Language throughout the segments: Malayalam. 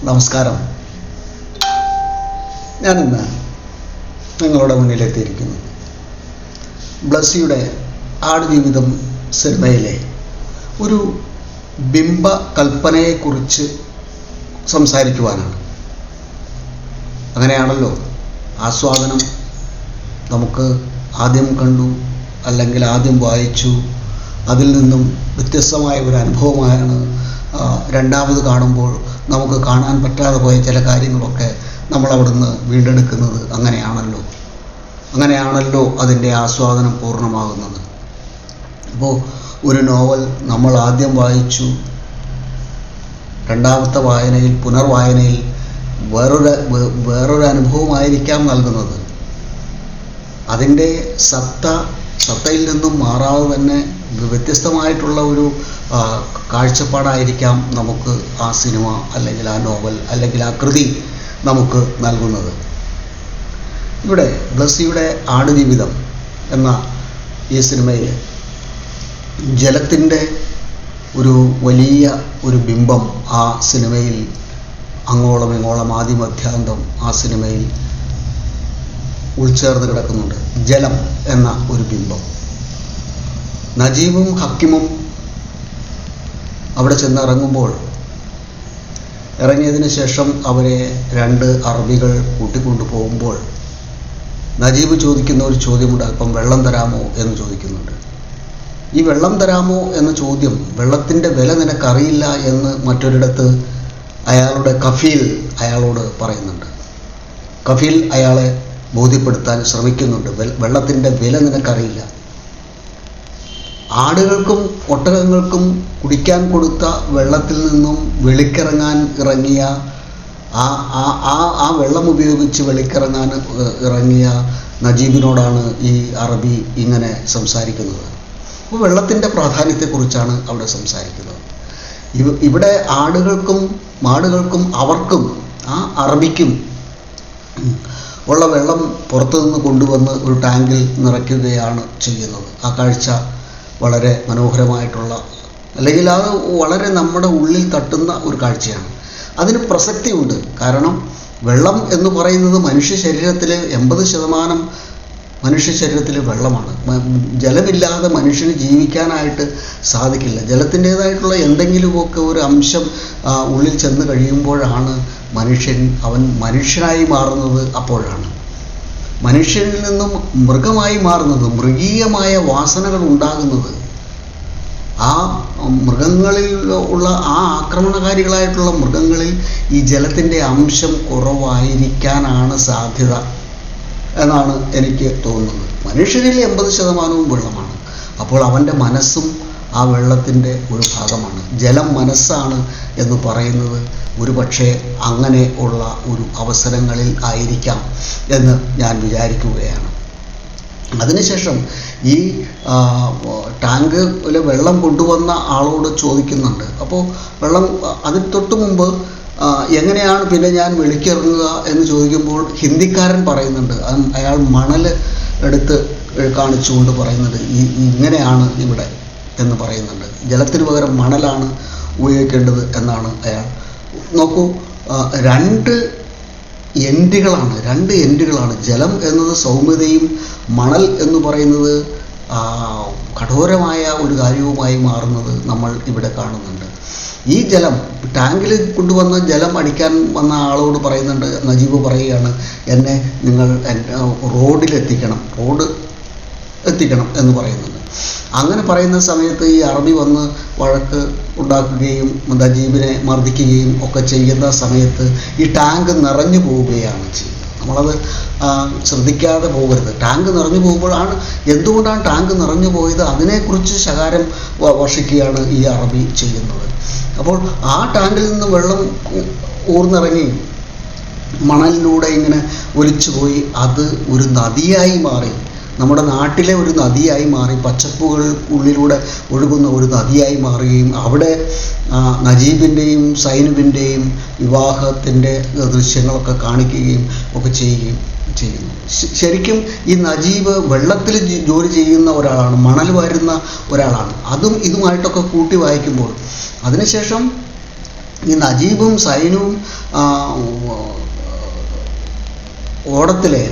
നമസ്കാരം. ഞാനിന്ന് നിങ്ങളുടെ മുന്നിലെത്തിയിരിക്കുന്നു ബ്ലസ്സിയുടെ ആടുജീവിതം സിനിമയിലെ ഒരു ബിംബ കൽപ്പനയെക്കുറിച്ച് സംസാരിക്കുവാനാണ്. അങ്ങനെയാണല്ലോ ആസ്വാദനം. നമുക്ക് ആദ്യം കണ്ടു, അല്ലെങ്കിൽ ആദ്യം വായിച്ചു, അതിൽ നിന്നും വ്യത്യസ്തമായ ഒരു അനുഭവമാണ് രണ്ടാമത് കാണുമ്പോൾ നമുക്ക് കാണാൻ പറ്റാതെ പോയ ചില കാര്യങ്ങളൊക്കെ നമ്മളവിടുന്ന് വീണ്ടെടുക്കുന്നത്. അങ്ങനെയാണല്ലോ അതിൻ്റെ ആസ്വാദനം പൂർണ്ണമാകുന്നത്. അപ്പോൾ ഒരു നോവൽ നമ്മൾ ആദ്യം വായിച്ചു, രണ്ടാമത്തെ വായനയിൽ, പുനർവായനയിൽ വേറൊരു അനുഭവമായിരിക്കാം നൽകുന്നത്. അതിൻ്റെ സത്തയിൽ നിന്നും മാറാതെ തന്നെ വ്യത്യസ്തമായിട്ടുള്ള ഒരു കാഴ്ചപ്പാടായിരിക്കാം നമുക്ക് ആ സിനിമ, അല്ലെങ്കിൽ ആ നോവൽ, അല്ലെങ്കിൽ ആ കൃതി നമുക്ക് നൽകുന്നത്. ഇവിടെ ബ്ലസ്സിയുടെ ആടുജീവിതം എന്ന ഈ സിനിമയിൽ ജലത്തിൻ്റെ ഒരു വലിയ ഒരു ബിംബം ആ സിനിമയിൽ അങ്ങോളം ഇങ്ങോളം ആദിമധ്യാന്തം ആ സിനിമയിൽ ഉൾച്ചേർന്ന് കിടക്കുന്നുണ്ട്. ജലം എന്ന ഒരു ബിംബം. നജീബും ഹക്കിമും അവിടെ ചെന്നിറങ്ങുമ്പോൾ, ഇറങ്ങിയതിന് ശേഷം അവരെ രണ്ട് അറബികൾ കൂട്ടിക്കൊണ്ടു പോകുമ്പോൾ നജീബ് ചോദിക്കുന്ന ഒരു ചോദ്യമുണ്ട്, അല്പം വെള്ളം തരാമോ എന്ന് ചോദിക്കുന്നുണ്ട്. ഈ വെള്ളം തരാമോ എന്ന ചോദ്യം, വെള്ളത്തിൻ്റെ വില നിനക്കറിയില്ല എന്ന് മറ്റൊരിടത്ത് അയാളുടെ കഫീൽ അയാളോട് പറയുന്നുണ്ട്. കഫീൽ അയാളെ ബോധ്യപ്പെടുത്താൻ ശ്രമിക്കുന്നുണ്ട്, വെള്ളത്തിൻ്റെ വില നിനക്കറിയില്ല. ആടുകൾക്കും ഒട്ടകങ്ങൾക്കും കുടിക്കാൻ കൊടുത്ത വെള്ളത്തിൽ നിന്നും വെളിക്കിറങ്ങാൻ ഇറങ്ങിയ ആ വെള്ളം ഉപയോഗിച്ച് വെളിക്കിറങ്ങാൻ ഇറങ്ങിയ നജീബിനോടാണ് ഈ അറബി ഇങ്ങനെ സംസാരിക്കുന്നത്. അപ്പോൾ വെള്ളത്തിൻ്റെ പ്രാധാന്യത്തെക്കുറിച്ചാണ് അവിടെ സംസാരിക്കുന്നത്. ഇവിടെ ആടുകൾക്കും മാടുകൾക്കും അവർക്കും ആ അറബിക്കും ഉള്ള വെള്ളം പുറത്തുനിന്ന് കൊണ്ടുവന്ന് ഒരു ടാങ്കിൽ നിറയ്ക്കുകയാണ് ചെയ്യുന്നത്. ആ കാഴ്ച വളരെ മനോഹരമായിട്ടുള്ള, അല്ലെങ്കിൽ അത് വളരെ നമ്മുടെ ഉള്ളിൽ തട്ടുന്ന ഒരു കാഴ്ചയാണ്. അതിന് പ്രസക്തിയുണ്ട്. കാരണം വെള്ളം എന്ന് പറയുന്നത് മനുഷ്യ ശരീരത്തിൽ 80% മനുഷ്യ ശരീരത്തിൽ വെള്ളമാണ്. ജലമില്ലാതെ മനുഷ്യന് ജീവിക്കാനായിട്ട് സാധിക്കില്ല. ജലത്തിൻ്റേതായിട്ടുള്ള എന്തെങ്കിലുമൊക്കെ ഒരു അംശം ഉള്ളിൽ ചെന്ന് കഴിയുമ്പോഴാണ് അവൻ മനുഷ്യനായി മാറുന്നത്. അപ്പോഴാണ് മനുഷ്യനിൽ നിന്നും മൃഗമായി മാറുന്നത്, മൃഗീയമായ വാസനകൾ ഉണ്ടാകുന്നത്. ആ മൃഗങ്ങളിൽ ഉള്ള ആ ആക്രമണകാരികളായിട്ടുള്ള മൃഗങ്ങളിൽ ഈ ജലത്തിൻ്റെ അംശം കുറവായിരിക്കാനാണ് സാധ്യത എന്നാണ് എനിക്ക് തോന്നുന്നത്. മനുഷ്യരിൽ 80% വെള്ളമാണ്. അപ്പോൾ അവൻ്റെ മനസ്സും ആ വെള്ളത്തിൻ്റെ ഒരു ഭാഗമാണ്. ജലം മനസ്സാണ് എന്ന് പറയുന്നത് ഒരു പക്ഷേ അങ്ങനെ ഉള്ള ഒരു അവസരങ്ങളിൽ ആയിരിക്കാം എന്ന് ഞാൻ വിചാരിക്കുകയാണ്. അതിനുശേഷം ഈ ടാങ്കിൽ വെള്ളം കൊണ്ടുവന്ന ആളോട് ചോദിക്കുന്നുണ്ട്. അപ്പോൾ വെള്ളം അതിന് തൊട്ട് മുമ്പ് എങ്ങനെയാണ് പിന്നെ ഞാൻ വെളിക്കിറങ്ങുക എന്ന് ചോദിക്കുമ്പോൾ ഹിന്ദിക്കാരൻ പറയുന്നുണ്ട്. അയാൾ മണൽ എടുത്ത് കാണിച്ചുകൊണ്ട് പറയുന്നുണ്ട്, ഇങ്ങനെയാണ് ഇവിടെ എന്ന് പറയുന്നുണ്ട്. ജലത്തിന് പകരം മണലാണ് ഉപയോഗിക്കേണ്ടത് എന്നാണ് അയാൾ. നോക്കൂ, രണ്ട് എൻഡുകളാണ്. ജലം എന്നത് സൗമ്യതയും മണൽ എന്ന് പറയുന്നത് കഠോരമായ ഒരു കാര്യവുമായി മാറുന്നത് നമ്മൾ ഇവിടെ കാണുന്നുണ്ട്. ഈ ജലം ടാങ്കിൽ കൊണ്ടുവന്ന ജലം അടിക്കാൻ വന്ന ആളോട് പറയുന്നുണ്ട്, നജീബ് പറയുകയാണ്, എന്നെ നിങ്ങൾ റോഡ് എത്തിക്കണം എന്ന് പറയുന്നുണ്ട്. അങ്ങനെ പറയുന്ന സമയത്ത് ഈ അറബി വന്ന് വഴക്ക് ഉണ്ടാക്കുകയും നജീബിനെ മർദ്ദിക്കുകയും ഒക്കെ ചെയ്യുന്ന സമയത്ത് ഈ ടാങ്ക് നിറഞ്ഞു പോവുകയാണ് ചെയ്യുന്നത്. നമ്മളത് ശ്രദ്ധിക്കാതെ പോകരുത്. ടാങ്ക് നിറഞ്ഞു പോകുമ്പോഴാണ്, എന്തുകൊണ്ടാണ് ടാങ്ക് നിറഞ്ഞു പോയത്, അതിനെക്കുറിച്ച് ശകാരം വർഷിക്കുകയാണ് ഈ അറബി ചെയ്യുന്നത്. അപ്പോൾ ആ ടാങ്കിൽ നിന്ന് വെള്ളം ഊർന്നിറങ്ങി മണലിലൂടെ ഇങ്ങനെ ഒലിച്ചു പോയി അത് ഒരു നദിയായി മാറി. നമ്മുടെ നാട്ടിലെ ഒരു നദിയായി മാറി, പച്ചപ്പുകൾ ഉള്ളിലൂടെ ഒഴുകുന്ന ഒരു നദിയായി മാറുകയും അവിടെ നജീബിൻ്റെയും സൈനുവിൻ്റെയും വിവാഹത്തിൻ്റെ ദൃശ്യങ്ങളൊക്കെ കാണിക്കുകയും ഒക്കെ ചെയ്യുന്നു. ശരിക്കും ഈ നജീബ് വെള്ളത്തിൽ ജോലി ചെയ്യുന്ന ഒരാളാണ്, മണൽ വാരുന്ന ഒരാളാണ്. അതും ഇതുമായിട്ടൊക്കെ കൂട്ടി വായിക്കുമ്പോൾ അതിനുശേഷം ഈ നജീബും സൈനുവും ഓടത്തിലെ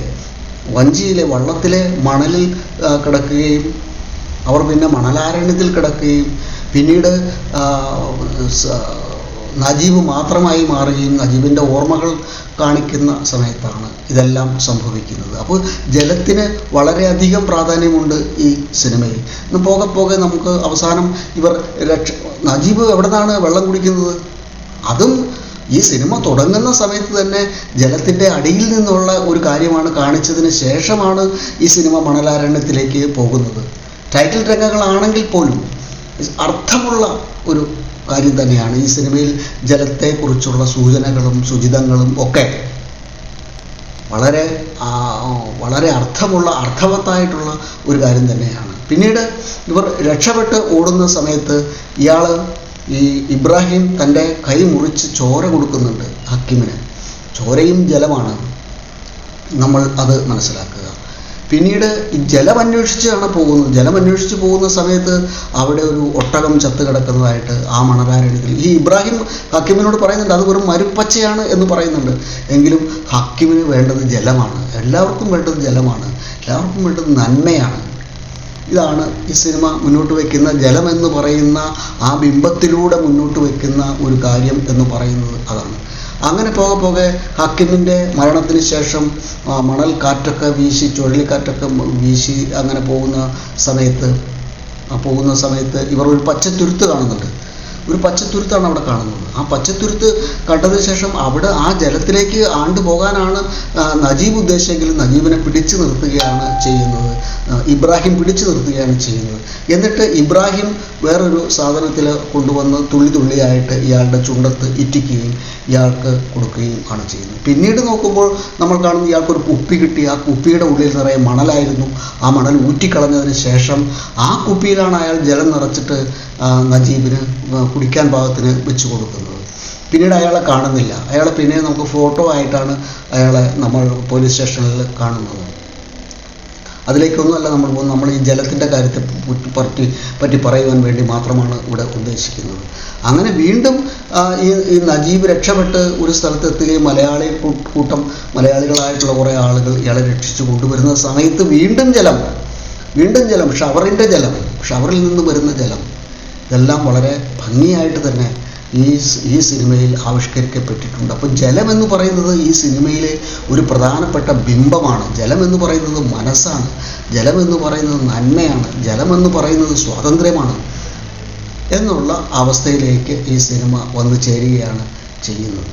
വഞ്ചിയിലെ വള്ളത്തിലെ മണലിൽ കിടക്കുകയും അവർ പിന്നെ മണലാരണ്യത്തിൽ കിടക്കുകയും പിന്നീട് നജീബ് മാത്രമായി മാറുകയും നജീബിൻ്റെ ഓർമ്മകൾ കാണിക്കുന്ന സമയത്താണ് ഇതെല്ലാം സംഭവിക്കുന്നത്. അപ്പോൾ ജലത്തിന് വളരെയധികം പ്രാധാന്യമുണ്ട് ഈ സിനിമയിൽ. ഇന്ന് പോകെ പോകെ നമുക്ക് അവസാനം ഇവർ നജീബ് എവിടെ നിന്നാണ് വെള്ളം കുടിക്കുന്നത്? അതും ഈ സിനിമ തുടങ്ങുന്ന സമയത്ത് തന്നെ ജലത്തിൻ്റെ അടിയിൽ നിന്നുള്ള ഒരു കാര്യമാണ് കാണിച്ചതിന് ശേഷമാണ് ഈ സിനിമ മണലാരണ്യത്തിലേക്ക് പോകുന്നത്. ടൈറ്റിൽ രംഗങ്ങളാണെങ്കിൽ പോലും അർത്ഥമുള്ള ഒരു കാര്യം തന്നെയാണ്. ഈ സിനിമയിൽ ജലത്തെക്കുറിച്ചുള്ള സൂചനകളും സുചിതങ്ങളും ഒക്കെ വളരെ അർത്ഥവത്തായിട്ടുള്ള ഒരു കാര്യം തന്നെയാണ്. പിന്നീട് ഇവർ രക്ഷപ്പെട്ട് ഓടുന്ന സമയത്ത് ഈ ഇബ്രാഹിം തൻ്റെ കൈ മുറിച്ച് ചോര കൊടുക്കുന്നുണ്ട് ഹക്കീമിന്. ചോരയും ജലമാണ്, നമ്മൾ അത് മനസ്സിലാക്കുക. പിന്നീട് ജലമന്വേഷിച്ചാണ് പോകുന്നത്. ജലമന്വേഷിച്ച് പോകുന്ന സമയത്ത് അവിടെ ഒരു ഒട്ടകം ചത്ത് കിടക്കുന്നതായിട്ട് ആ മണലാരണ്യത്തിൽ ഈ ഇബ്രാഹിം ഹക്കീമിനോട് പറയുന്നുണ്ട്. അത് വെറും മരുപ്പച്ചയാണ് എന്ന് പറയുന്നുണ്ട്. എങ്കിലും ഹക്കീമിന് വേണ്ടത് ജലമാണ്. എല്ലാവർക്കും വേണ്ടത് ജലമാണ്. എല്ലാവർക്കും വേണ്ടത് നന്മയാണ്. ഇതാണ് ഈ സിനിമ മുന്നോട്ട് വയ്ക്കുന്ന ജലമെന്ന് പറയുന്ന ആ ബിംബത്തിലൂടെ മുന്നോട്ട് വയ്ക്കുന്ന ഒരു കാര്യം എന്ന് പറയുന്നത് അതാണ്. അങ്ങനെ പോകെ പോകെ ഹക്കീമിൻ്റെ മരണത്തിന് ശേഷം മണൽ കാറ്റൊക്കെ വീശി ചുഴലിക്കാറ്റൊക്കെ വീശി അങ്ങനെ പോകുന്ന സമയത്ത് ഇവർ ഒരു പച്ചത്തുരുത്ത് കാണുന്നുണ്ട്. ഒരു പച്ചത്തുരുത്താണ് അവിടെ കാണുന്നത്. ആ പച്ചത്തുരുത്ത് കണ്ടതിന് ശേഷം അവിടെ ആ ജലത്തിലേക്ക് ആണ്ടുപോകാനാണ് നജീബ് ഉദ്ദേശിച്ചെങ്കിലും നജീബിനെ പിടിച്ചു നിർത്തുകയാണ് ചെയ്യുന്നത്. ഇബ്രാഹിം പിടിച്ചു നിർത്തുകയാണ് ചെയ്യുന്നത്. എന്നിട്ട് ഇബ്രാഹിം വേറൊരു സാധനത്തിൽ കൊണ്ടുവന്ന് തുള്ളിയായിട്ട് ഇയാളുടെ ചുണ്ടത്ത് ഇറ്റിക്കുകയും ഇയാൾക്ക് കൊടുക്കുകയും ആണ് ചെയ്യുന്നത്. പിന്നീട് നോക്കുമ്പോൾ നമ്മൾ കാണുന്നത് ഇയാൾക്കൊരു കുപ്പി കിട്ടി. ആ കുപ്പിയുടെ ഉള്ളിൽ നിറയെ മണലായിരുന്നു. ആ മണൽ ഊറ്റിക്കളഞ്ഞതിന് ശേഷം ആ കുപ്പിയിലാണ് അയാൾ ജലം നിറച്ചിട്ട് നജീബിന് കുടിക്കാൻ പാകത്തിന് വെച്ച് കൊടുക്കുന്നത്. പിന്നീട് അയാളെ കാണുന്നില്ല. അയാളെ പിന്നെ നമുക്ക് ഫോട്ടോ ആയിട്ടാണ് അയാളെ നമ്മൾ പോലീസ് സ്റ്റേഷനിൽ കാണുന്നത്. അതിലേക്കൊന്നുമല്ല നമ്മൾ പോകുന്നത്. നമ്മൾ ഈ ജലത്തിൻ്റെ കാര്യത്തെ പറ്റി പറയുവാൻ വേണ്ടി മാത്രമാണ് ഇവിടെ ഉദ്ദേശിക്കുന്നത്. അങ്ങനെ വീണ്ടും ഈ നജീബ് രക്ഷപ്പെട്ട് ഒരു സ്ഥലത്തെത്തുകയും മലയാളികളായിട്ടുള്ള കുറേ ആളുകൾ ഇയാളെ രക്ഷിച്ചു കൊണ്ടുവരുന്ന സമയത്ത് വീണ്ടും ജലം, ഷവറിൽ നിന്ന് വരുന്ന ജലം, ഇതെല്ലാം വളരെ ഭംഗിയായിട്ട് തന്നെ ഈ സിനിമയിൽ ആവിഷ്കരിക്കപ്പെട്ടിട്ടുണ്ട്. അപ്പോൾ ജലമെന്ന് പറയുന്നത് ഈ സിനിമയിലെ ഒരു പ്രധാനപ്പെട്ട ബിംബമാണ്. ജലമെന്ന് പറയുന്നത് മനസ്സാണ്. ജലമെന്ന് പറയുന്നത് നന്മയാണ്. ജലമെന്ന് പറയുന്നത് സ്വാതന്ത്ര്യമാണ് എന്നുള്ള അവസ്ഥയിലേക്ക് ഈ സിനിമ വന്നു ചേരുകയാണ് ചെയ്യുന്നത്.